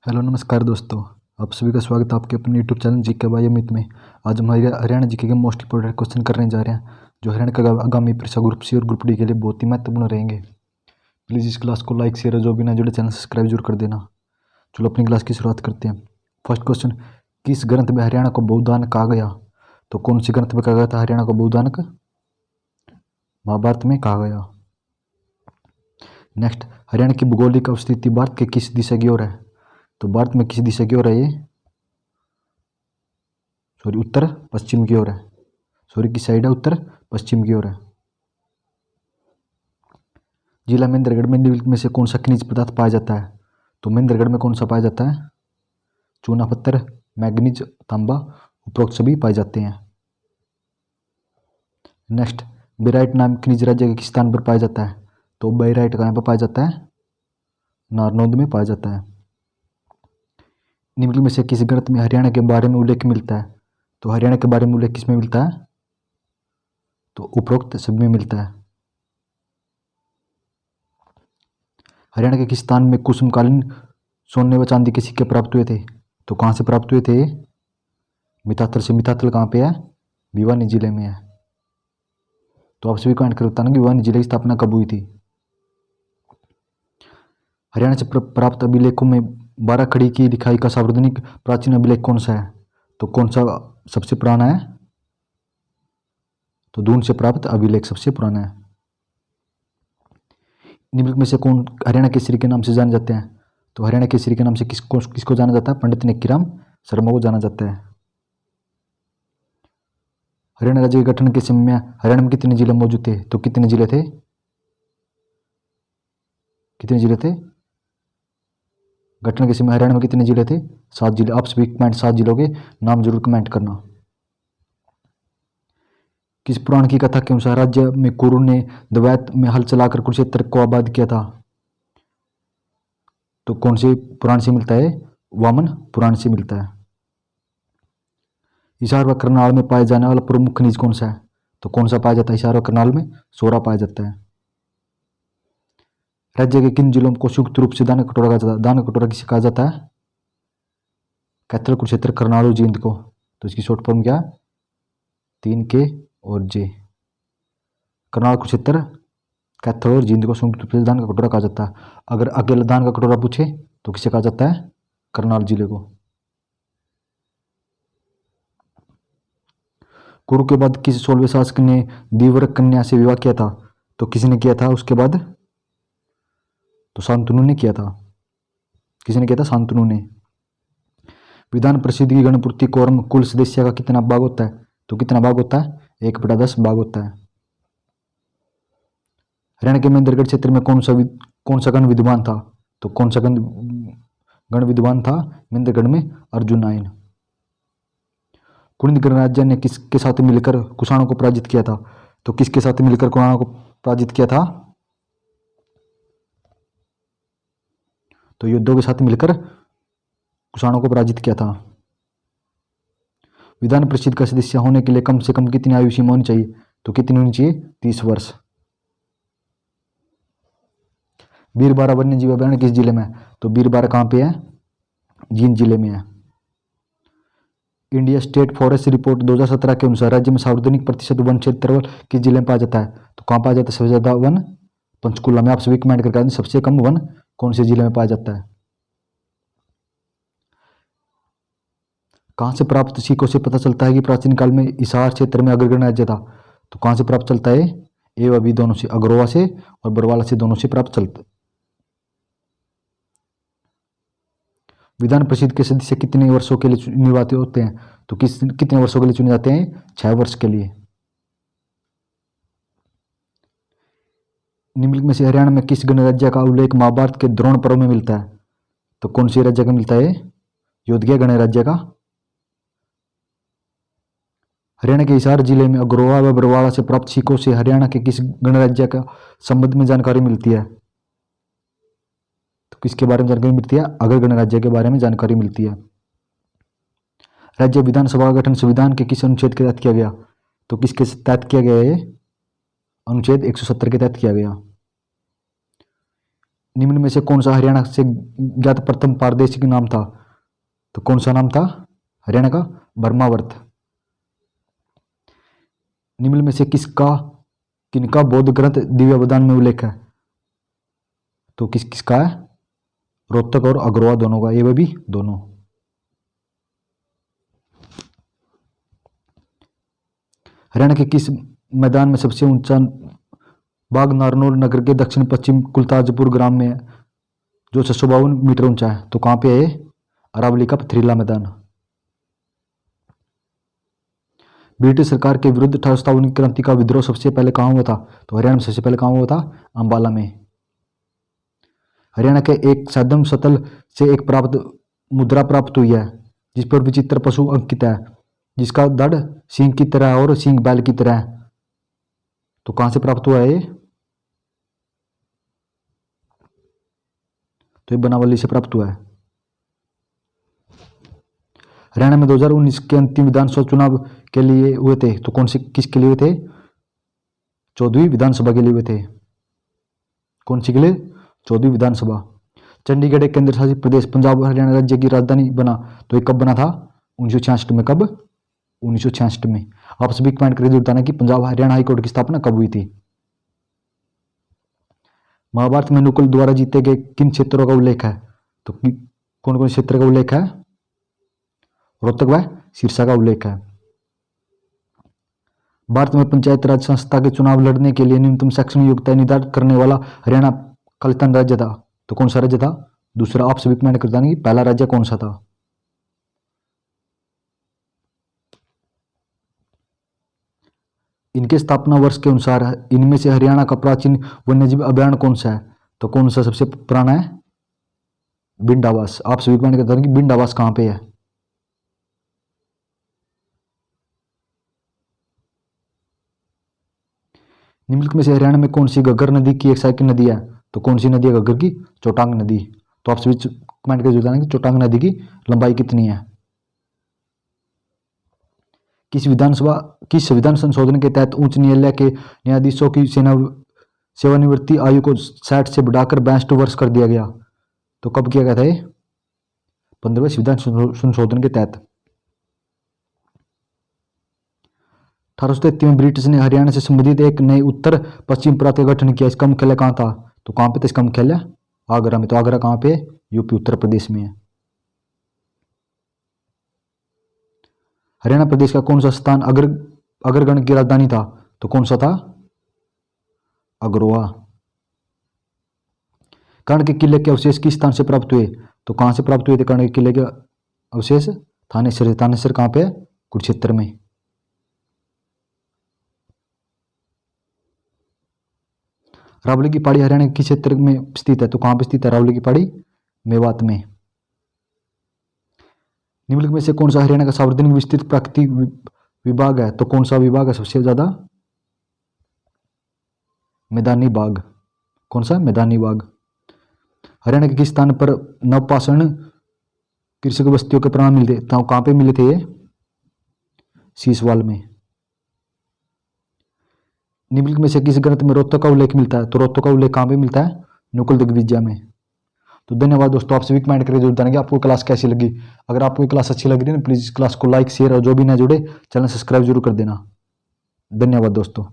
Hello नमस्कार दोस्तों। आप सभी का स्वागत है आपके अपने YouTube channel GK by Amit में। आज हम हरियाणा जीके के मोस्ट इंपोर्टेंट क्वेश्चन करने जा रहे हैं जो हरियाणा का आगामी परीक्षा ग्रुप सी और ग्रुप डी के लिए बहुत ही महत्वपूर्ण रहेंगे। प्लीज़ इस क्लास को लाइक शेयर और जो भी ना जुड़े चैनल सब्सक्राइब जरूर कर देना। चलो अपनी क्लास की शुरुआत करते हैं। फर्स्ट क्वेश्चन, किस ग्रंथ में हरियाणा को बहुदानक कहा गया? तो कौन सी ग्रंथ में कहा गया था हरियाणा को बहुदानक? महाभारत में कहा गया। नेक्स्ट, हरियाणा की भौगोलिक अवस्थिति भारत के किस दिशा की ओर है? तो भारत में किस दिशा की ओर है ये? उत्तर पश्चिम की ओर है। की साइड है, उत्तर पश्चिम की ओर है। जिला महेंद्रगढ़ में निम्नलिखित में से कौन सा खनिज पदार्थ पाया जाता है? तो महेंद्रगढ़ में कौन सा पाया जाता है? चूना पत्थर, मैग्नीज, तांबा, उपरोक्त सभी पाए जाते हैं। नेक्स्ट, बेराइट नाम खनिज राज्य के किस स्थान पर पाया जाता है? तो बेराइट कहाँ पर पाया जाता है? नारनौंद में पाया जाता है। निम्नलिखित में से किस ग्रंथ में हरियाणा के बारे में उल्लेख मिलता है? तो हरियाणा के बारे में उल्लेख किस में मिलता है? तो उपरोक्त सभी में मिलता है। हरियाणा के किस स्थान में कुसुमकालीन सोने व चांदी के सिक्के प्राप्त हुए थे? तो कहाँ से प्राप्त हुए थे? मिताथल से। मिताथल कहाँ पे है? भिवानी जिले में है। तो आप सभी कमेंट कर बताना कि भिवानी जिले की स्थापना कब हुई थी। हरियाणा से प्राप्त अभिलेखों में 12 खड़ी की लिखाई का सार्वजनिक प्राचीन अभिलेख कौन सा है? तो कौन सा सबसे पुराना है? तो दून से प्राप्त अभिलेख सबसे पुराना है। निम्नलिखित में से कौन हरियाणा केसरी के नाम से जाने जाते हैं? तो हरियाणा केसरी के नाम से किसको जाना जाता है? पंडित नेक्कीराम शर्मा को जाना जाता है। हरियाणा राज्य के गठन के समय में हरियाणा में कितने जिले मौजूद थे? तो कितने जिले थे? कितने जिले थे? गठन के समय हरियाणा में कितने जिले थे? 7 जिले। आप सभी कमेंट 7 जिलों के नाम जरूर कमेंट करना। किस पुराण की कथा के अनुसार राज्य में कुरु ने द्वैत में हल चलाकर कुरुक्षेत्र को आबाद किया था? तो कौन से पुराण से मिलता है? वामन पुराण से मिलता है। हिसार व करनाल में पाए जाने वाला प्रमुख खनिज कौन सा है? तो कौन सा पाया जाता है हिसार व करनाल में? सोरा पाया जाता है। राज्य के किन जिलों को संयुक्त रूप से दान कटोरा कहा जाता है? दान कटोरा किसे कहा जाता है? कैथल, कुरुक्षेत्र, करनाल और जींद को। तो इसकी शॉर्ट फॉर्म क्या? 3 के और जे। करनाल, कुरुक्षेत्र, कैथल और जींद को संयुक्त रूप से दान का कटोरा कहा जाता है। अगर अकेला दान का कटोरा पूछे तो किसे कहा जाता है? करनाल जिले को। कुरु के बाद किस 16वें शासक ने दीवरक कन्या से विवाह किया था? तो किसने किया था उसके बाद? तो शांतनु ने किया था। किसने किया था? शांतनु ने। विधान परिषद की गणपूर्ति कोरम कुल सदस्य का कितना भाग होता है? तो कितना भाग होता है? 1/10 भाग होता है। हरियाणा के महेंद्रगढ़ क्षेत्र में कौन सा गण विद्वान था? तो कौन सा गण विद्वान था महेंद्रगढ़ में? अर्जुन नायन। कुलिंद गणराज्य ने किसके साथ मिलकर कुषाणों को पराजित किया था? तो किसके साथ मिलकर कुषाणों को पराजित किया था? तो योद्धों के साथ मिलकर कुषाणों को पराजित किया था। विधान परिषद का सदस्य होने के लिए कम से कम कितनी आयु सीमा होनी चाहिए? तो कितनी होनी चाहिए? 30 वर्ष। बीरबारा वन्य जीव अभयारण्य किस जिले में है? तो बीरबारा कहाँ पे है? जींद जिले में है। इंडिया स्टेट फॉरेस्ट रिपोर्ट 2017 के अनुसार राज्य में सार्वजनिक प्रतिशत वन क्षेत्रफल किस जिले में पाया जाता है? तो कहाँ पाया जाता है सबसे ज्यादा वन? पंचकुला में। आप सभी कमेंट करके सबसे कम वन कौन से जिले में पाया जाता है? कहाँ से प्राप्त सिक्कों से पता चलता है कि प्राचीन काल में हिसार क्षेत्र में अग्रगण्य राज्य था? तो कहाँ से प्राप्त चलता है? ए व बी दोनों से, अग्रोवा से और बरवाला से, दोनों से प्राप्त चलता। विधान परिषद के सदस्य कितने वर्षों के लिए निर्वाचित होते हैं? तो कितने वर्षों के लिए चुने जाते हैं? 6 वर्ष के लिए। निम्नलिखित में से हरियाणा में किस गणराज्य का उल्लेख महाभारत के द्रोण पर्व में मिलता है? तो कौन सी राज्य का मिलता है? योधगया गणराज्य का। हरियाणा के हिसार जिले में अग्रोहा व बरवाड़ा से प्राप्त सिक्कों से हरियाणा के किस गणराज्य का संबंध में जानकारी मिलती है? तो किसके बारे में जानकारी मिलती है? अगर गणराज्य के बारे में जानकारी मिलती है। राज्य विधानसभा का गठन संविधान के किस अनुच्छेद के तहत किया गया? तो किसके तहत किया गया है? अनुच्छेद 170 के तहत किया गया। निम्न में से कौन सा हरियाणा से ज्ञात प्रथम प्रादेशिक नाम था? तो कौन सा नाम था हरियाणा का? बर्मावर्त। निम्न में से किनका बौद्ध ग्रंथ दिव्यावदान में उल्लेख है? तो किसका है? रोहतक और अग्रवाल दोनों का, ये भी दोनों। हरियाणा के किस मैदान में सबसे ऊंचा बाग नारनौल नगर के दक्षिण पश्चिम कुलताजपुर ग्राम में है, जो 652 मीटर ऊंचा है? तो कहां पे है? अरावली का पथरीला मैदान। ब्रिटिश सरकार के विरुद्ध 1857 की क्रांति का विद्रोह सबसे पहले कहां हुआ था? तो हरियाणा में सबसे पहले कहां हुआ था? अंबाला में। हरियाणा के एक सैदम सतल से एक मुद्रा प्राप्त हुई है जिस पर विचित्र पशु अंकित है, जिसका धड़ सिंह की तरह है और सिंह बैल की तरह है। तो कहां से प्राप्त हुआ है ये? तो ये बनावली से प्राप्त हुआ है। हरियाणा में 2019 के अंतिम विधानसभा चुनाव के लिए हुए थे, तो किसके लिए हुए थे? 14वीं विधानसभा के लिए हुए थे। कौन सी के लिए? 14वीं विधानसभा। चंडीगढ़ एक केंद्र शासित प्रदेश पंजाब हरियाणा राज्य की राजधानी बना, तो ये कब बना था? 1966 में। कब? 1966 में। आप सभी कमेंट करके बताना कि पंजाब हरियाणा हाईकोर्ट की स्थापना कब हुई थी। महाभारत में नकुल द्वारा जीते गए किन क्षेत्रों का उल्लेख है? तो कौन कौन क्षेत्र का उल्लेख है? रोहतक व सिरसा का उल्लेख है। भारत में पंचायत राज संस्था के चुनाव लड़ने के लिए न्यूनतम शैक्षणिक योग्यता निर्धारित करने वाला हरियाणा कलतन राज्य था, तो कौन सा राज्य था? दूसरा। आप सभी कमेंट कर देंगे पहला राज्य कौन सा था? इनके स्थापना वर्ष के अनुसार इनमें से हरियाणा का प्राचीन वन्यजीव अभयारण्य कौन सा है? तो कौन सा सबसे पुराना है? भिंड आवास। आप सभी कमेंट कर देंगे कि भिंड आवास कहां पे है? निम्नलिखित में से हरियाणा में कौन सी घग्गर नदी की एक सहायक नदी है? तो कौन सी नदी है घग्गर की? चौटांग नदी। तो आप सभी कमेंट करके बताना कि चौटांग नदी की लंबाई कितनी है? किस संविधान संशोधन के तहत उच्च न्यायालय के न्यायाधीशों की सेवानिवृत्ति आयु को 60 से बढ़ाकर 62 वर्ष कर दिया गया? तो कब किया गया था ये? 15वें संविधान संशोधन के तहत। 1833 में ब्रिटिश ने हरियाणा से संबंधित एक नए उत्तर पश्चिम प्रांत का गठन किया। इसका मुख्यालय कहाँ था? तो कहाँ पे था इसका मुख्यालय? आगरा में। तो आगरा कहाँ पे? यूपी उत्तर प्रदेश में है। हरियाणा प्रदेश का कौन सा स्थान अग्रगण की राजधानी था? तो कौन सा था? अग्रोहा। कर्ण के किले के अवशेष किस स्थान से प्राप्त हुए? तो कहां से प्राप्त हुए थे कर्ण के किले के अवशेष? थानेसर। थानेसर कहां पे? कुरुक्षेत्र में। रावली की पहाड़ी हरियाणा के किस क्षेत्र में स्थित है? तो कहां पे स्थित है रावली की पहाड़ी? मेवात में। निम्नलिखित में से कौन सा हरियाणा का सार्वजनिक विस्तृत प्राकृतिक विभाग है? तो कौन सा विभाग है सबसे ज्यादा? मैदानी बाग। कौन सा? मैदानी बाग। हरियाणा के किस स्थान पर नवपाषाण कृषक बस्तियों के प्रमाण मिलते? तो कहां पे मिले थे ये? सीसवाल में। निम्नलिखित में से किस ग्रंथ में रोहतक का उल्लेख मिलता है? तो रोहतक का उल्लेख कहां पे मिलता है? नकुल दिग्विजय में। तो धन्यवाद दोस्तों, आप सभी कमेंट करके जरूर बताएंगे आपको क्लास कैसी लगी। अगर आपको ये क्लास अच्छी लग रही है ना, प्लीज इस क्लास को लाइक शेयर और जो भी ना जुड़े चैनल सब्सक्राइब जरूर कर देना। धन्यवाद दोस्तों।